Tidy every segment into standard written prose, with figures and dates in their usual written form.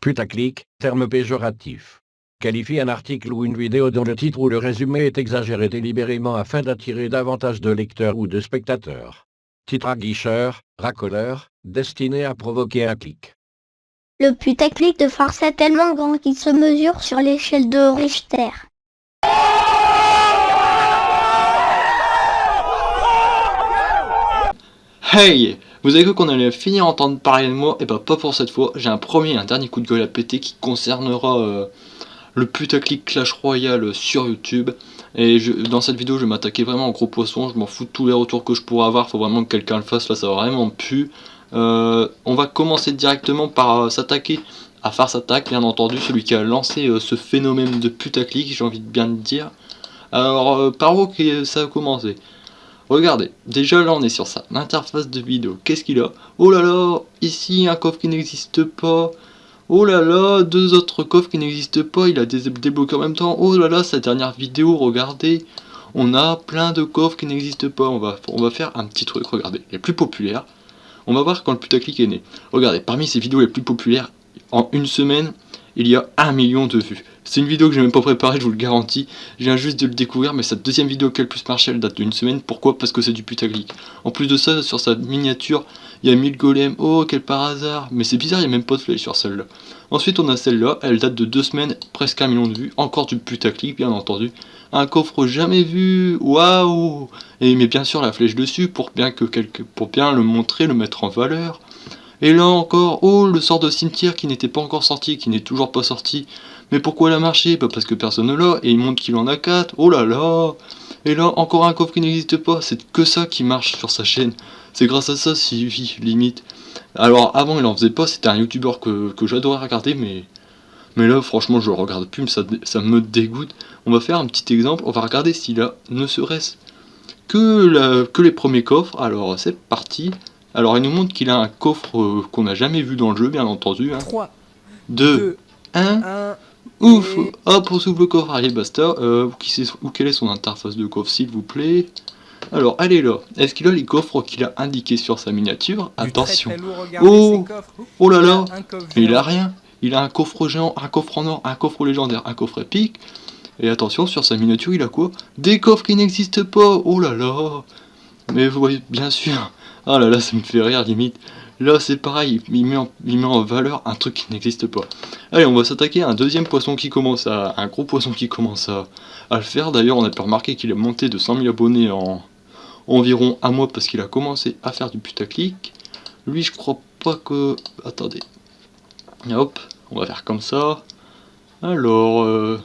Putaclic, terme péjoratif. Qualifie un article ou une vidéo dont le titre ou le résumé est exagéré délibérément afin d'attirer davantage de lecteurs ou de spectateurs. Titre aguicheur, racoleur, destiné à provoquer un clic. Le putaclic de farce est tellement grand qu'il se mesure sur l'échelle de Richter. Hey! Vous avez cru qu'on allait finir entendre parler de moi? Et bah pas pour cette fois, j'ai un premier et un dernier coup de gueule à péter qui concernera le putaclic Clash Royale sur YouTube. Et dans cette vidéo je vais m'attaquer vraiment au gros poisson, je m'en fous de tous les retours que je pourrais avoir, faut vraiment que quelqu'un le fasse, là ça va vraiment pu. On va commencer directement par s'attaquer à Farce Attack, bien entendu, celui qui a lancé ce phénomène de putaclic, j'ai envie de bien le dire. Alors par où ça a commencé? Regardez, déjà là on est sur ça, l'interface de vidéo, qu'est-ce qu'il a? Oh là là, ici un coffre qui n'existe pas. Oh là là, deux autres coffres qui n'existent pas, il a débloqué en même temps. Oh là là, sa dernière vidéo, regardez, on a plein de coffres qui n'existent pas. On va faire un petit truc, regardez, les plus populaires. On va voir quand le putaclic est né. Regardez, parmi ces vidéos les plus populaires, en une semaine, il y a 1 million de vues. C'est une vidéo que j'ai même pas préparée, je vous le garantis. Je viens juste de le découvrir, mais sa deuxième vidéo qui a le plus marché, elle date d'une semaine. Pourquoi? Parce que c'est du putaclic. En plus de ça, sur sa miniature, il y a 1000 golems. Oh, quel par hasard. Mais c'est bizarre, il n'y a même pas de flèche sur celle-là. Ensuite, on a celle-là, elle date de 2 semaines, presque 1 million de vues. Encore du putaclic, bien entendu. Un coffre jamais vu, waouh. Et mais bien sûr la flèche dessus pour bien le montrer, le mettre en valeur. Et là encore, oh, le sort de cimetière qui n'était pas encore sorti, qui n'est toujours pas sorti. Mais pourquoi il a marché? Bah parce que personne ne l'a, et il montre qu'il en a 4, oh là là. Et là, encore un coffre qui n'existe pas, c'est que ça qui marche sur sa chaîne. C'est grâce à ça, si limite. Alors avant il en faisait pas, c'était un youtubeur que j'adorais regarder, mais là franchement je le regarde plus, mais ça me dégoûte. On va faire un petit exemple, on va regarder s'il a ne serait-ce que les premiers coffres. Alors c'est parti. Alors il nous montre qu'il a un coffre qu'on n'a jamais vu dans le jeu, bien entendu. 3, 2, 1. 1. Ouf. Hop, on s'ouvre le coffre, allez basta. Quelle est son interface de coffre s'il vous plaît? Alors elle est là. Est-ce qu'il a les coffres qu'il a indiqués sur sa miniature? Attention. Oh, oh là là. Mais il a rien. Il a un coffre géant, un coffre en or, un coffre légendaire, un coffre épique. Et attention, sur sa miniature, il a quoi? Des coffres qui n'existent pas. Oh là là. Mais vous voyez, bien sûr. Ah là là, ça me fait rire limite. Là, c'est pareil, il met en valeur un truc qui n'existe pas. Allez, on va s'attaquer à un deuxième poisson qui commence à... Un gros poisson qui commence à le faire. D'ailleurs, on a pu remarquer qu'il est monté de 100 000 abonnés en environ un mois parce qu'il a commencé à faire du putaclic. Lui, je crois pas que... Attendez. Hop, on va faire comme ça. Alors...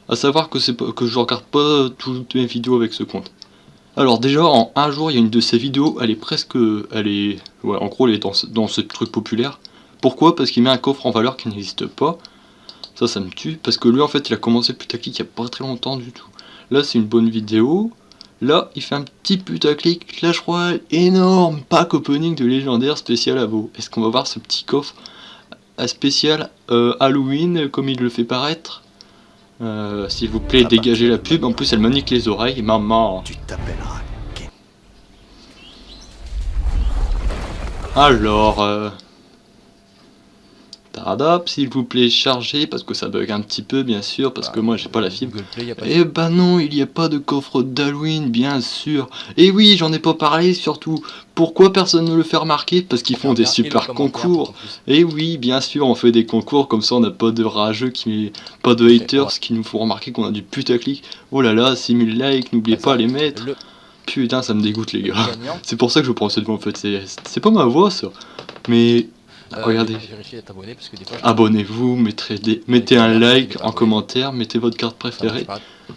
À savoir que je regarde pas toutes mes vidéos avec ce compte. Alors déjà en un jour il y a une de ces vidéos, en gros elle est dans ce truc populaire. Pourquoi? Parce qu'il met un coffre en valeur qui n'existe pas. Ça me tue, parce que lui en fait il a commencé le putaclic il y a pas très longtemps du tout. Là c'est une bonne vidéo. Là il fait un petit putaclic Clash Royale énorme, pack opening de légendaire spécial à vous. Est-ce qu'on va voir ce petit coffre spécial Halloween comme il le fait paraître? S'il vous plaît, dégagez la pub. En plus, elle me nique les oreilles, maman. Tu t'appelleras Ken. Alors, Taradap, s'il vous plaît, chargez, parce que ça bug un petit peu, bien sûr, parce que moi j'ai pas la fibre. Eh bah non, il n'y a pas de coffre d'Halloween, bien sûr. Et oui, j'en ai pas parlé, surtout. Pourquoi personne ne le fait remarquer? Parce qu'ils font des super concours. Et oui, bien sûr, on fait des concours, comme ça on n'a pas de rageux, pas de haters qui nous font remarquer qu'on a du putaclic. Oh là là, 6000 likes, n'oubliez pas à les mettre. Putain, ça me dégoûte les gars. C'est pour ça que je prends cette voix en fait, c'est pas ma voix ça. Mais... regardez, abonnez-vous, mettez un like en commentaire, mettez votre carte préférée.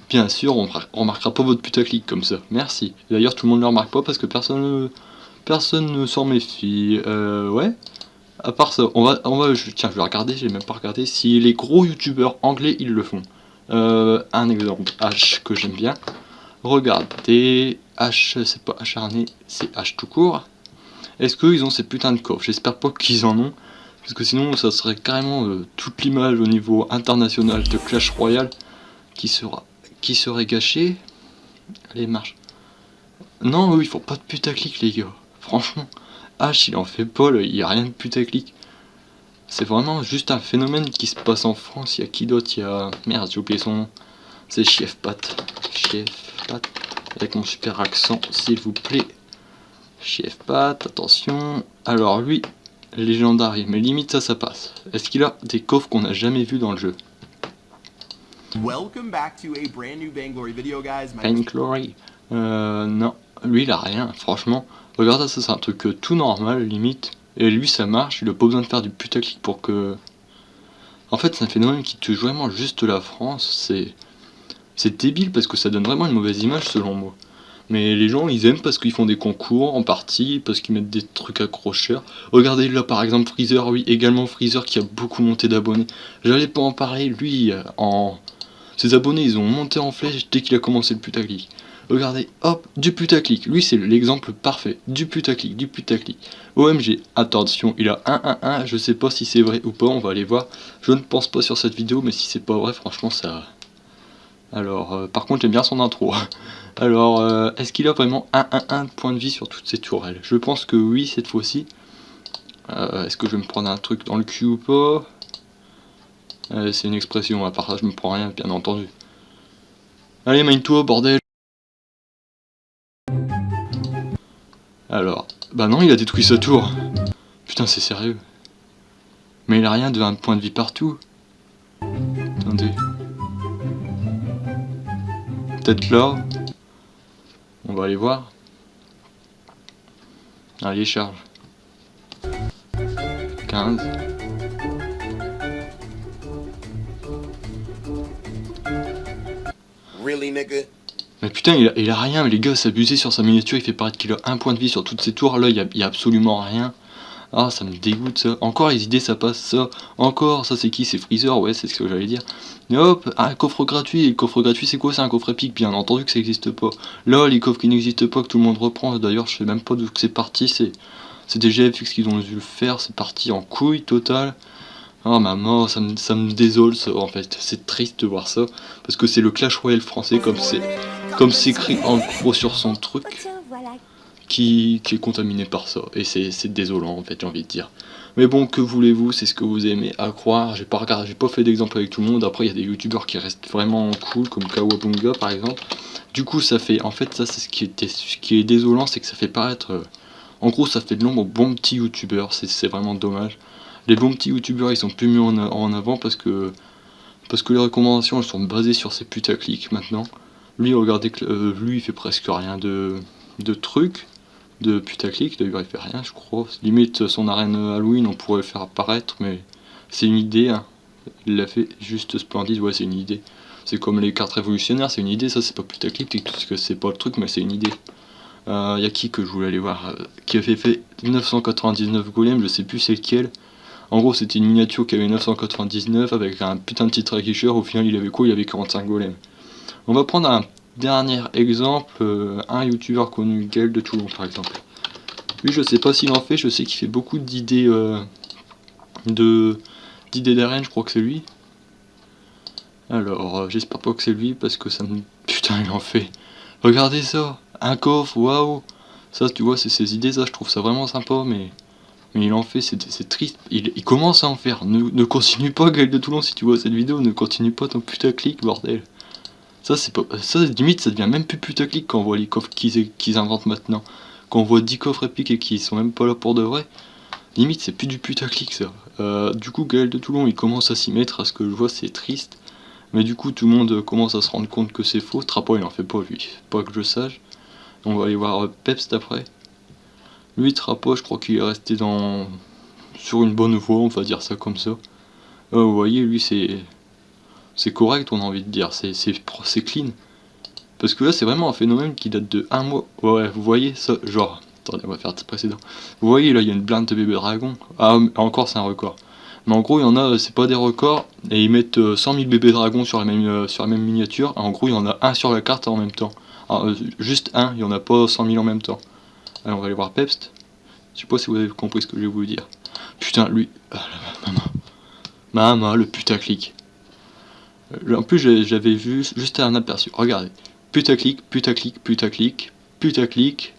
Bien sûr, on remarquera pas votre putaclic comme ça, merci. D'ailleurs, tout le monde ne le remarque pas parce que personne ne s'en méfie. Ouais. À part ça, tiens, je vais regarder, j'ai même pas regardé si les gros youtubeurs anglais ils le font. Un exemple, H que j'aime bien. Regardez, H, c'est pas acharné, c'est H tout court. Est-ce qu'ils ont ces putains de coffres? J'espère pas qu'ils en ont, parce que sinon ça serait carrément toute l'image au niveau international de Clash Royale qui serait gâchée. Allez, marche. Non, eux ils font pas de putaclic les gars, franchement. H il en fait pas, là, il y a rien de putaclic. C'est vraiment juste un phénomène qui se passe en France. Il y a qui d'autre? Il y a... Merde, j'ai oublié son nom. C'est Chef Pat. Chef Pat. Avec mon super accent, s'il vous plaît. Chef Pat, attention. Alors lui, légendaire, mais limite ça passe. Est-ce qu'il a des coffres qu'on n'a jamais vus dans le jeu? Welcome back to a brand new Vainglory video, guys. Vainglory. Non, lui il a rien, franchement. Regarde ça, c'est un truc tout normal, limite. Et lui ça marche, il a pas besoin de faire du putaclic pour que... En fait c'est un phénomène qui touche vraiment juste la France, c'est débile parce que ça donne vraiment une mauvaise image selon moi. Mais les gens ils aiment parce qu'ils font des concours en partie, parce qu'ils mettent des trucs accrocheurs. Regardez là par exemple Freezer, oui également Freezer qui a beaucoup monté d'abonnés. J'allais pas en parler, lui ses abonnés ils ont monté en flèche dès qu'il a commencé le putaclic. Regardez, hop, du putaclic. Lui, c'est l'exemple parfait. Du putaclic, du putaclic. OMG, attention, il a 1-1-1. Je sais pas si c'est vrai ou pas, on va aller voir. Je ne pense pas sur cette vidéo, mais si c'est pas vrai, franchement, ça... Alors, par contre, j'aime bien son intro. Alors, est-ce qu'il a vraiment 1-1-1 de point de vie sur toutes ces tourelles? Je pense que oui, cette fois-ci. Est-ce que je vais me prendre un truc dans le cul ou pas? C'est une expression, à part ça, je me prends rien, bien entendu. Allez, mine-toi, bordel! Alors, bah non, il a détruit sa tour. Putain, c'est sérieux. Mais il a rien de un point de vie partout. Attendez. Peut-être là. On va aller voir. Allez, charge. 15. Really, nigga? Mais putain, il a rien, mais les gars, s'abuser sur sa miniature, il fait paraître qu'il a un point de vie sur toutes ses tours, là, il y a absolument rien. Ah, ça me dégoûte, ça. Encore les idées, ça passe, ça. Encore, ça c'est qui? C'est Freezer, ouais, c'est ce que j'allais dire. Et hop, un coffre gratuit. Et le coffre gratuit, c'est quoi? C'est un coffre épique, bien entendu que ça n'existe pas. Là, les coffres qui n'existent pas, que tout le monde reprend, d'ailleurs, je sais même pas d'où c'est parti, c'est des GFX qui ont dû le faire, c'est parti en couille totale. Oh maman, ça me désole ça, en fait, c'est triste de voir ça, parce que c'est le Clash Royale français comme c'est écrit en gros sur son truc, qui est contaminé par ça, et c'est désolant en fait, j'ai envie de dire. Mais bon, que voulez-vous, c'est ce que vous aimez à croire, j'ai pas fait d'exemple avec tout le monde, après il y a des youtubeurs qui restent vraiment cool, comme Kawabunga par exemple. Du coup ça fait, en fait ça c'est ce qui est désolant, c'est que ça fait paraître, en gros ça fait de l'ombre aux bons petits youtubeurs, c'est vraiment dommage. Les bons petits youtubeurs ils sont plus mis en avant parce que les recommandations elles sont basées sur ces putaclics maintenant. Lui regardez que lui il fait presque rien de trucs, de putaclic, d'ailleurs il fait rien je crois. Limite son arène Halloween on pourrait le faire apparaître mais c'est une idée hein. Il l'a fait juste splendide, ouais c'est une idée. C'est comme les cartes révolutionnaires, c'est une idée, ça c'est pas putaclic, parce que c'est pas le truc mais c'est une idée. Y a qui que je voulais aller voir qui a fait 999 golems, je sais plus c'est lequel. En gros c'était une miniature qui avait 999 avec un putain de petit traquisher, au final il avait quoi? Il avait 45 golems. On va prendre un dernier exemple, un youtubeur connu, Gaël de Toulon par exemple. Lui je sais pas s'il en fait, je sais qu'il fait beaucoup d'idées d'idées d'arène, je crois que c'est lui. Alors j'espère pas que c'est lui parce que ça me... Putain il en fait. Regardez ça, un coffre, waouh. Ça tu vois c'est ses idées, ça je trouve ça vraiment sympa mais il en fait, c'est triste, il commence à en faire, ne continue pas Gaël de Toulon si tu vois cette vidéo, ne continue pas ton putaclic bordel. Ça c'est pas, ça limite ça devient même plus putaclic quand on voit les coffres qu'ils inventent maintenant. Quand on voit 10 coffres épiques et qu'ils sont même pas là pour de vrai, limite c'est plus du putaclic ça. Du coup Gaël de Toulon il commence à s'y mettre, à ce que je vois c'est triste. Mais du coup tout le monde commence à se rendre compte que c'est faux, Trapo il en fait pas lui, pas que je sache. On va aller voir Pepst après. Lui Trapo je crois qu'il est resté sur une bonne voie, on va dire ça comme ça. Vous voyez lui c'est correct on a envie de dire, c'est clean. Parce que là c'est vraiment un phénomène qui date de 1 mois. Ouais vous voyez ça, genre, attendez on va faire le précédent. Vous voyez là il y a une blinde de bébé dragon. Ah encore c'est un record. Mais en gros il y en a, c'est pas des records, et ils mettent 100 000 bébés dragons sur la même miniature, et en gros il y en a un sur la carte en même temps. Alors, juste un, il y en a pas 100 000 en même temps. Allez on va aller voir Pepst. Je sais pas si vous avez compris ce que je vais vous dire. Putain, lui... Maman, le putaclic. En plus, j'avais vu juste un aperçu. Regardez. Putaclic, putaclic, putaclic, putaclic.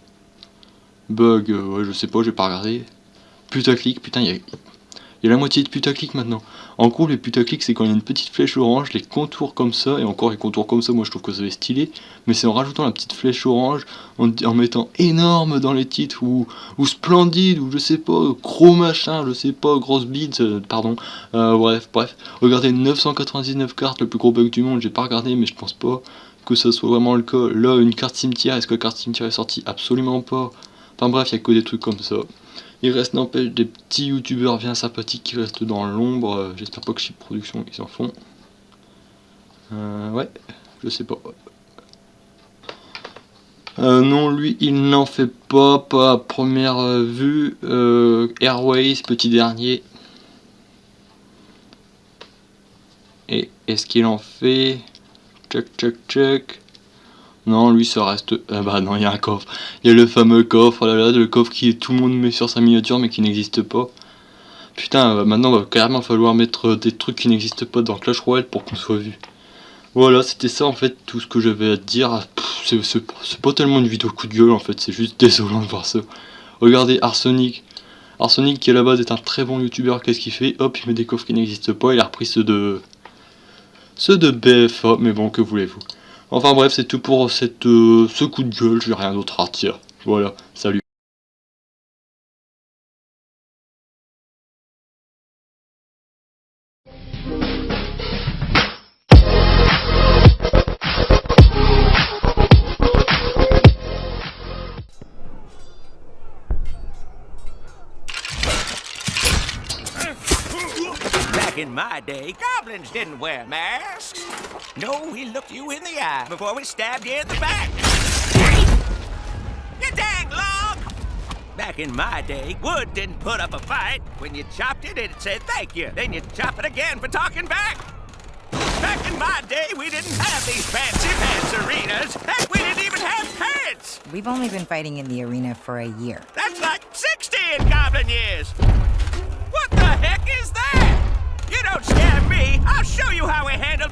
Bug, ouais, je sais pas, j'ai pas regardé. Putaclic, putain, il Il y a la moitié de putaclic maintenant. En gros, les putaclic, c'est quand il y a une petite flèche orange, les contours comme ça, et encore les contours comme ça, moi je trouve que ça va être stylé, mais c'est en rajoutant la petite flèche orange, en mettant énorme dans les titres, ou splendide, ou je sais pas, gros machin, je sais pas, grosse bite, pardon, bref. Regardez, 999 cartes, le plus gros bug du monde, j'ai pas regardé, mais je pense pas que ça soit vraiment le cas. Là, une carte cimetière, est-ce que la carte cimetière est sortie? Absolument pas. Enfin bref, il y a que des trucs comme ça. Il reste n'empêche des petits youtubeurs bien sympathiques qui restent dans l'ombre. J'espère pas que chez Production ils en font. Ouais, je sais pas. Non, lui il n'en fait pas à première vue. Airways, petit dernier. Et est-ce qu'il en fait? Check. Non, lui ça reste... bah non, il y a un coffre. Il y a le fameux coffre, oh là là, le coffre qui tout le monde met sur sa miniature mais qui n'existe pas. Putain, maintenant va carrément falloir mettre des trucs qui n'existent pas dans Clash Royale pour qu'on soit vu. Voilà, c'était ça en fait tout ce que j'avais à te dire. C'est pas tellement une vidéo coup de gueule en fait, c'est juste désolant de voir ça. Regardez Arsenic. Arsenic qui à la base est un très bon youtubeur, qu'est-ce qu'il fait? Hop, il met des coffres qui n'existent pas, il a repris ceux de BFA, mais bon, que voulez-vous. Enfin bref, c'est tout pour ce coup de gueule, j'ai rien d'autre à dire. Voilà, salut. Back in my day, goblins didn't wear masks. No, we looked you in the eye before we stabbed you in the back. You dang log! Back in my day, wood didn't put up a fight. When you chopped it, it said thank you. Then you chop it again for talking back. Back in my day, we didn't have these fancy pants arenas, and we didn't even have pants. We've only been fighting in the arena for a year. That's like 60 in goblin years. What the heck is that? You don't scare me. I'll show you how we handle